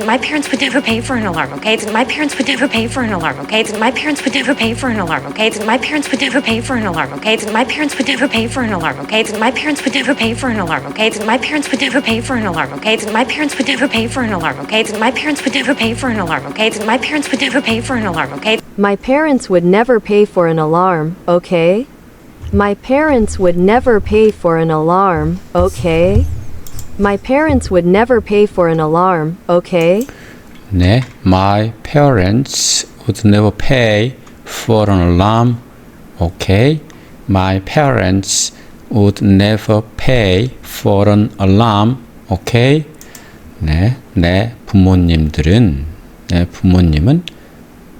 My parents would never pay for an alarm, okay? My parents would never pay for an alarm, okay? My parents would never pay for an alarm, okay? My parents would never pay for an alarm, okay? My parents would never pay for an alarm, okay? My parents would never pay for an alarm, okay? My parents would never pay for an alarm, okay? My parents would never pay for an alarm, okay? My parents would never pay for an alarm, okay? My parents would never pay for an alarm, okay? My parents would never pay for an alarm, okay? My parents would never pay for an alarm, okay? My parents would never pay for an alarm, okay? 네, my parents would never pay for an alarm. Okay. My parents would never pay for an alarm. Okay. 네, 내 부모님은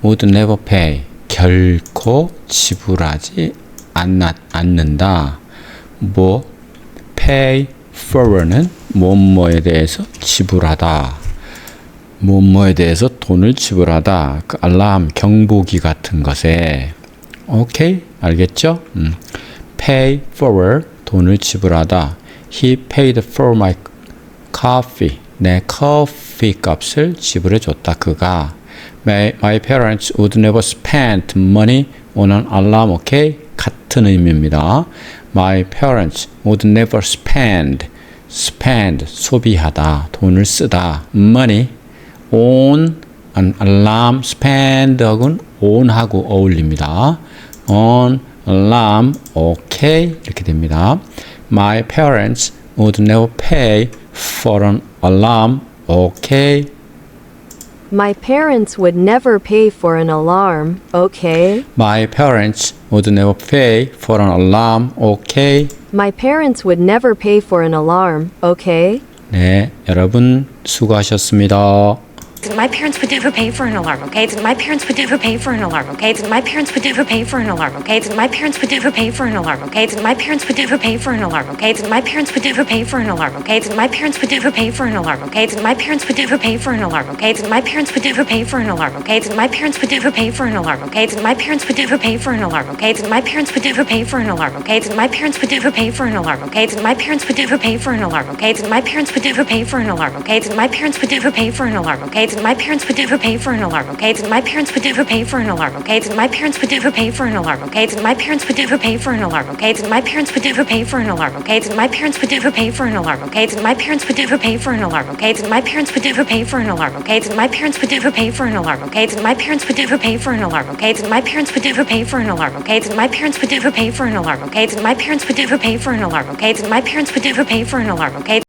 would never pay, 결코 지불하지 않는다. 뭐 pay for는 뭐뭐에 대해서 지불하다. 뭐뭐에 대해서 돈을 지불하다. 그 알람 경보기 같은 것에 오케이? 알겠죠? pay for 돈을 지불하다. He paid for my coffee. 내 커피 값을 지불해 줬다. 그가 My parents would never spend money on an alarm. 오케이? 같은 의미입니다. My parents would never spend 소비하다. 돈을 쓰다. money on an alarm. spend하고는 on하고 어울립니다. on alarm. 오케이? 이렇게 됩니다. My parents would never pay for an alarm. 오케이? My parents would never pay for an alarm, okay? My parents would never pay for an alarm. 오케이? My parents would never pay for an alarm, okay? 네, 여러분 수고하셨습니다. My parents would never pay for an alarm, okay? My parents would never pay for an alarm, okay? My parents would never pay for an alarm, okay? My parents would never pay for an alarm, okay? My parents would never pay for an alarm, okay? My parents would never pay for an alarm, okay? My parents would never pay for an alarm, okay? My parents would never pay for an alarm, okay? My parents would never pay for an alarm, okay? My parents would never pay for an alarm, okay? My parents would never pay for an alarm, okay? My parents would never pay for an alarm, okay? My parents would never pay for an alarm, okay? My parents would never pay for an alarm, okay? My parents would never pay for an alarm, okay? My parents would never pay for an alarm, okay? My parents would never pay for an alarm, okay? My parents would never pay for an alarm, okay? My parents would never pay for an alarm, okay? My parents would never pay for an alarm, okay? My parents would never pay for an alarm, okay? My parents would never pay for an alarm, okay? My parents would never pay for an alarm, okay? My parents would never pay for an alarm, okay? My parents would never pay for an alarm, okay? My parents would never pay for an alarm, okay? My parents would never pay for an alarm, okay? My parents would never pay for an alarm, okay? My parents would never pay for an alarm, okay? My parents would never pay for an alarm, okay?